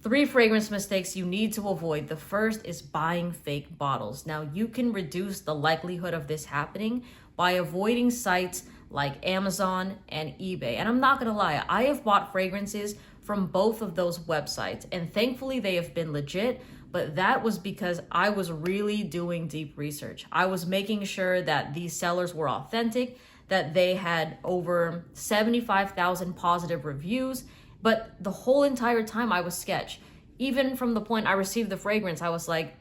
3 fragrance mistakes you need to avoid. The first is buying fake bottles. Now, you can reduce the likelihood of this happening by avoiding sites like Amazon and eBay. And I'm not gonna lie, I have bought fragrances from both of those websites, and thankfully they have been legit, but that was because I was really doing deep research. I was making sure that these sellers were authentic, that they had over 75,000 positive reviews, but the whole entire time I was sketch. Even from the point I received the fragrance, I was like,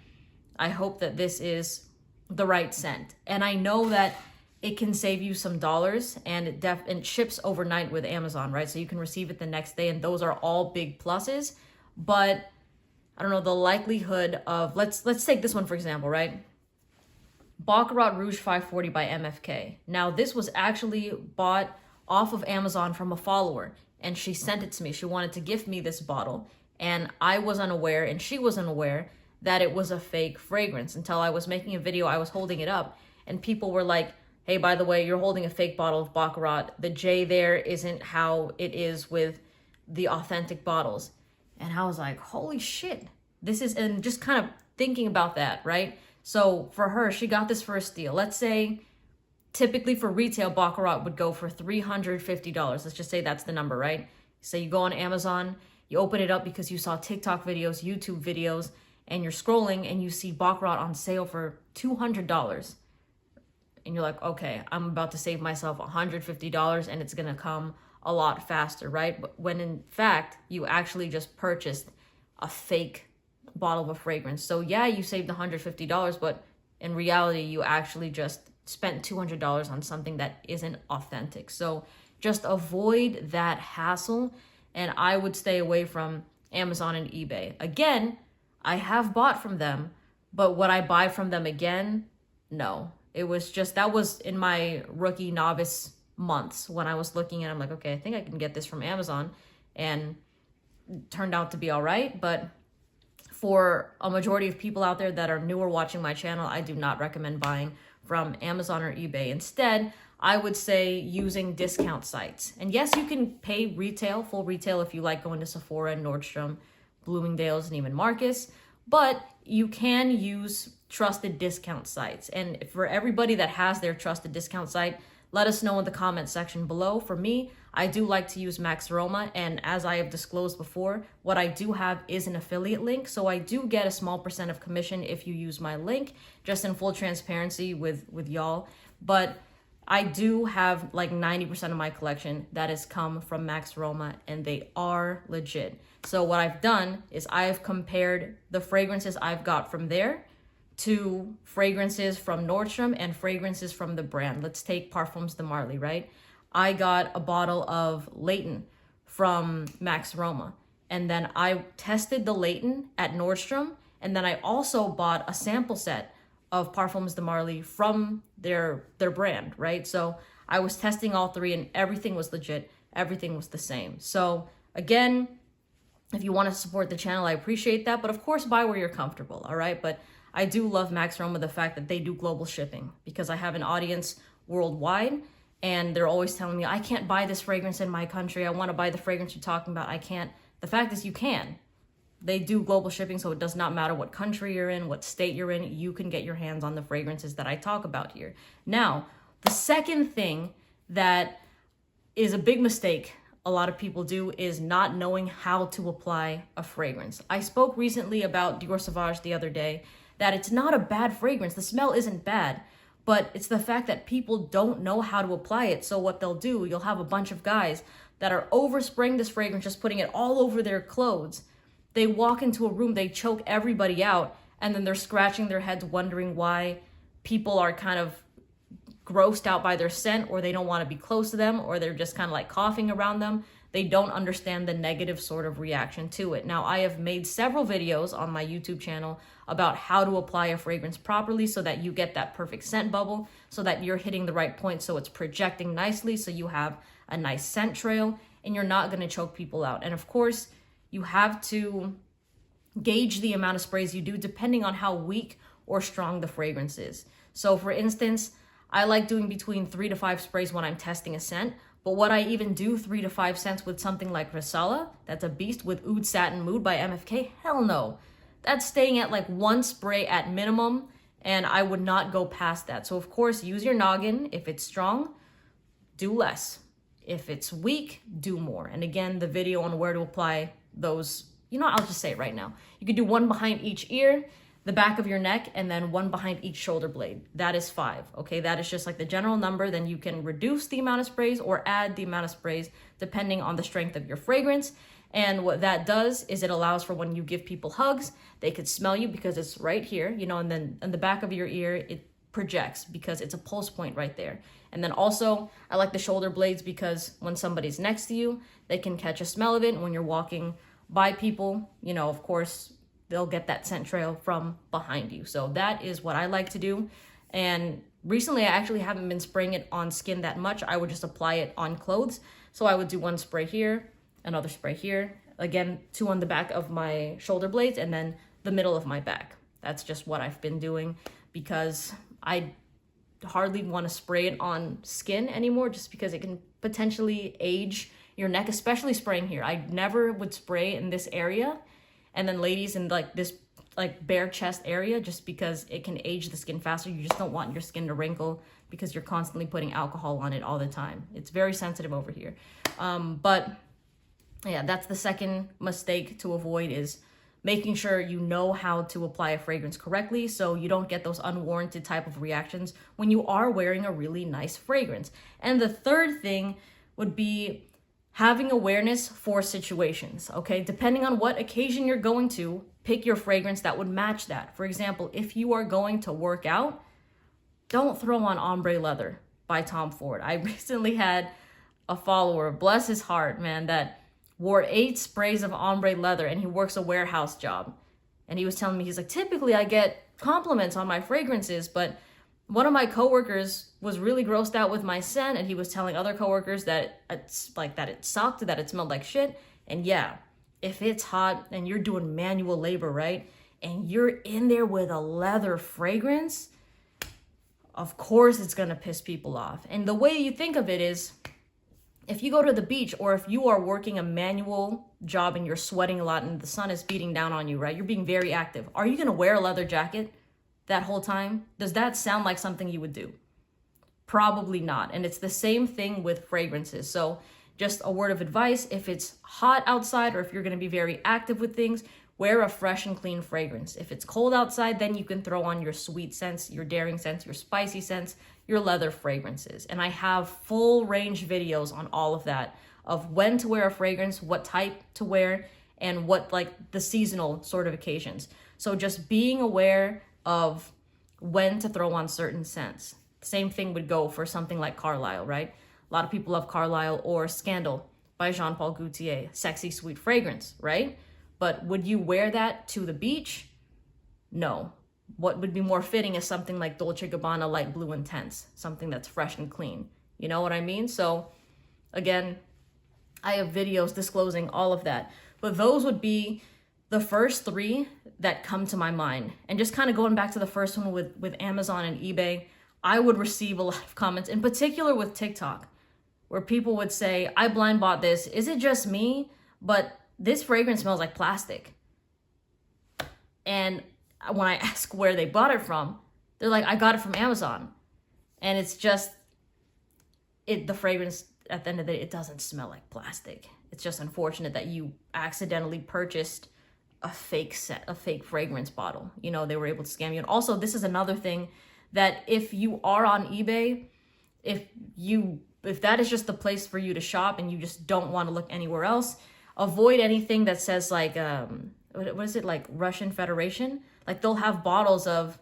I hope that this is the right scent. And I know that it can save you some dollars, and it ships overnight with Amazon, right? So you can receive it the next day, and those are all big pluses. But I don't know, the likelihood of, let's take this one for example, right? Baccarat Rouge 540 by MFK. Now, this was actually bought off of Amazon from a follower, and she sent it to me. She wanted to gift me this bottle, and I was unaware, and she was unaware that it was a fake fragrance until I was making a video. I was holding it up, and people were like, hey, by the way, you're holding a fake bottle of Baccarat. The J there isn't how it is with the authentic bottles. And I was like, holy shit. This is, and just kind of thinking about that, right? So for her, she got this for a steal. Let's say typically for retail, Baccarat would go for $350. Let's just say that's the number, right? So you go on Amazon, you open it up because you saw TikTok videos, YouTube videos, and you're scrolling and you see Baccarat on sale for $200. And you're like, okay, I'm about to save myself $150 and it's gonna come a lot faster, right? But when in fact, you actually just purchased a fake bottle of a fragrance. So yeah, you saved $150, but in reality, you actually just spent $200 on something that isn't authentic. So just avoid that hassle, and I would stay away from Amazon and eBay. Again, I have bought from them, but would I buy from them again? No. It was just, that was in my rookie novice months when I was looking and I'm like, okay, I think I can get this from Amazon, and it turned out to be all right. But for a majority of people out there that are newer watching my channel, I do not recommend buying from Amazon or eBay. Instead, I would say using discount sites. And yes, you can pay retail, full retail, if you like going to Sephora, Nordstrom, Bloomingdale's, and even Marcus, but you can use trusted discount sites. And for everybody that has their trusted discount site, let us know in the comment section below. For me, I do like to use Max Aroma, and as I have disclosed before, what I do have is an affiliate link, so I do get a small % of commission if you use my link, just in full transparency with y'all. But I do have like 90% of my collection that has come from Max Aroma, and they are legit. So what I've done is I've compared the fragrances I've got from there to fragrances from Nordstrom and fragrances from the brand. Let's take Parfums de Marly, right? I got a bottle of Layton from Max Aroma, and then I tested the Layton at Nordstrom, and then I also bought a sample set of Parfums de Marly from their brand, right? So I was testing all 3 and everything was legit. Everything was the same. So again, if you want to support the channel, I appreciate that. But of course, buy where you're comfortable, all right? But I do love Max Aroma, the fact that they do global shipping, because I have an audience worldwide, and they're always telling me, I can't buy this fragrance in my country. I want to buy the fragrance you're talking about. I can't. The fact is you can. They do global shipping, so it does not matter what country you're in, what state you're in, you can get your hands on the fragrances that I talk about here. Now, the second thing that is a big mistake a lot of people do is not knowing how to apply a fragrance. I spoke recently about Dior Sauvage the other day, that it's not a bad fragrance. The smell isn't bad, but it's the fact that people don't know how to apply it. So what they'll do, you'll have a bunch of guys that are overspraying this fragrance, just putting it all over their clothes. They walk into a room, they choke everybody out, and then they're scratching their heads wondering why people are kind of grossed out by their scent, or they don't want to be close to them, or they're just kind of like coughing around them. They don't understand the negative sort of reaction to it. Now, I have made several videos on my YouTube channel about how to apply a fragrance properly so that you get that perfect scent bubble, so that you're hitting the right point, so it's projecting nicely, so you have a nice scent trail, and you're not going to choke people out. And of course, you have to gauge the amount of sprays you do depending on how weak or strong the fragrance is. So for instance, I like doing between 3 to 5 sprays when I'm testing a scent, But would I even do 3 to 5 cents with something like Rissala? That's a beast with Oud Satin Mood by MFK? Hell no. That's staying at like 1 spray at minimum, and I would not go past that. So of course, use your noggin. If it's strong, do less. If it's weak, do more. And again, the video on where to apply those, I'll just say it right now. You could do 1 behind each ear, the back of your neck, and then 1 behind each shoulder blade. That is 5, okay? That is just like the general number. Then you can reduce the amount of sprays or add the amount of sprays depending on the strength of your fragrance. And what that does is it allows for when you give people hugs, they could smell you because it's right here, and then in the back of your ear, it projects because it's a pulse point right there. And then also, I like the shoulder blades because when somebody's next to you, they can catch a smell of it. And when you're walking by people, of course, they'll get that scent trail from behind you. So that is what I like to do. And recently, I actually haven't been spraying it on skin that much. I would just apply it on clothes. So I would do 1 spray here, another spray here, again, 2 on the back of my shoulder blades, and then the middle of my back. That's just what I've been doing because I hardly want to spray it on skin anymore just because it can potentially age your neck, especially spraying here. I never would spray in this area. And then ladies in like this like bare chest area, just because it can age the skin faster. You just don't want your skin to wrinkle because you're constantly putting alcohol on it all the time. It's very sensitive over here. But yeah, that's the second mistake to avoid, is making sure you know how to apply a fragrance correctly so you don't get those unwarranted type of reactions when you are wearing a really nice fragrance. And the third thing would be having awareness for situations, okay? Depending on what occasion you're going to, pick your fragrance that would match that. For example, if you are going to work out, don't throw on Ombre Leather by Tom Ford. I recently had a follower, bless his heart, man, that wore 8 sprays of Ombre Leather, and he works a warehouse job. And he was telling me, he's like, typically I get compliments on my fragrances, but one of my coworkers was really grossed out with my scent, and he was telling other coworkers that it sucked, that it smelled like shit. And yeah, if it's hot and you're doing manual labor, right? And you're in there with a leather fragrance, of course it's gonna piss people off. And the way you think of it is, if you go to the beach or if you are working a manual job and you're sweating a lot and the sun is beating down on you, right? You're being very active. Are you gonna wear a leather jacket that whole time? Does that sound like something you would do? Probably not. And it's the same thing with fragrances. So just a word of advice, if it's hot outside or if you're gonna be very active with things, wear a fresh and clean fragrance. If it's cold outside, then you can throw on your sweet scents, your daring scents, your spicy scents, your leather fragrances. And I have full range videos on all of that, of when to wear a fragrance, what type to wear, and what like the seasonal sort of occasions. So just being aware of when to throw on certain scents. Same thing would go for something like Carlisle, right? A lot of people love Carlisle or Scandal by Jean Paul Gaultier, sexy, sweet fragrance, right? But would you wear that to the beach? No. What would be more fitting is something like Dolce & Gabbana Light Blue Intense, something that's fresh and clean. You know what I mean? So again, I have videos disclosing all of that. But those would be the first 3 that come to my mind. And just kind of going back to the first one with Amazon and eBay, I would receive a lot of comments, in particular with TikTok, where people would say, I blind bought this. Is it just me? But this fragrance smells like plastic. And when I ask where they bought it from, they're like, I got it from Amazon. And it's just, the fragrance, at the end of the day, it doesn't smell like plastic. It's just unfortunate that you accidentally purchased a fake fragrance bottle. They were able to scam you. And also, this is another thing, that if you are on eBay, if that is just the place for you to shop and you just don't want to look anywhere else, avoid anything that says like, what is it, like Russian Federation? Like they'll have bottles of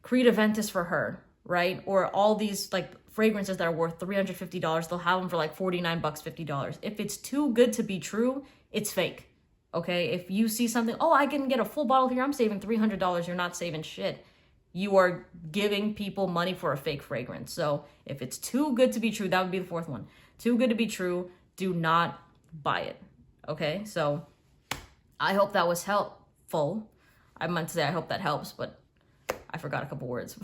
Creed Aventus for her, right? Or all these like fragrances that are worth $350. They'll have them for like $49, $50. If it's too good to be true, it's fake. Okay, if you see something, oh, I can get a full bottle here, I'm saving $300, you're not saving shit. You are giving people money for a fake fragrance. So if it's too good to be true, that would be the 4th one. Too good to be true, do not buy it. Okay, so I hope that was helpful. I meant to say I hope that helps, but I forgot a couple words.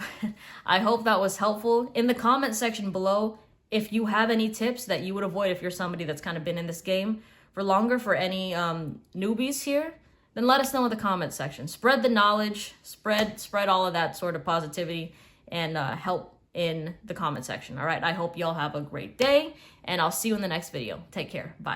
I hope that was helpful. In the comment section below, if you have any tips that you would avoid if you're somebody that's kind of been in this game for longer, for any newbies here, then let us know in the comment section. Spread the knowledge, spread all of that sort of positivity, and help in the comment section. All right, I hope y'all have a great day, and I'll see you in the next video. Take care. Bye.